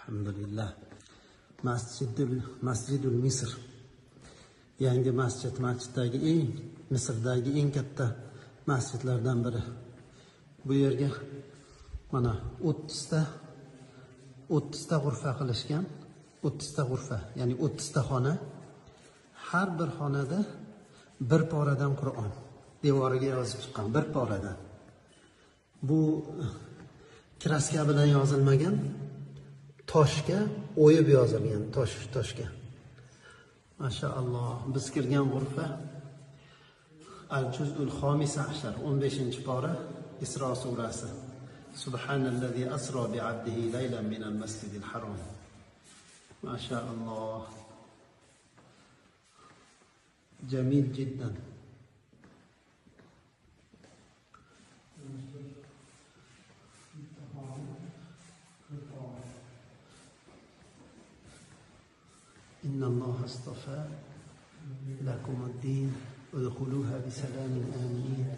Alhamdulillah. Masjidul Misr. Yangi masjiddagi Misrdagi eng katta masjidlardan biri. Bu yerga mana 30 ta g'urfa qilishgan. 30 ta g'urfa, ya'ni 30 ta xona. Har bir xonada bir poradan Qur'on devoriga yozib chiqqan, bir poradan. Bu kraska bilan yozilmagan, toshga o'yib yozilgan, toshga. Mashaalloh, biz kirgan g'urfa Al-Juz'ul Xomisa ashar, 15-pora, Isro surasi. Subhanallazi asro bi'abdihi laylan minal masjidil harom. Mashaalloh. Jamil jiddan. إن الله اصطفى لكم الدين ادخلوها بسلام آمنين.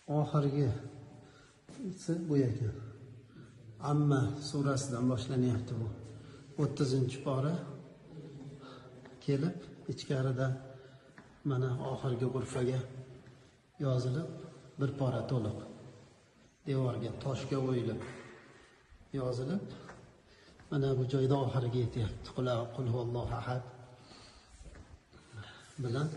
oxirgi bu ekan. Amma surasidan boshlanyapti bu. 30-pora kelib, ichkarida mana oxirgi g'urfaga yozilib, bir pora to'liq devorga toshga o'yilib yozilib, mana bu joyda oxiriga yetyapti. Qul huvallohu ahad bilan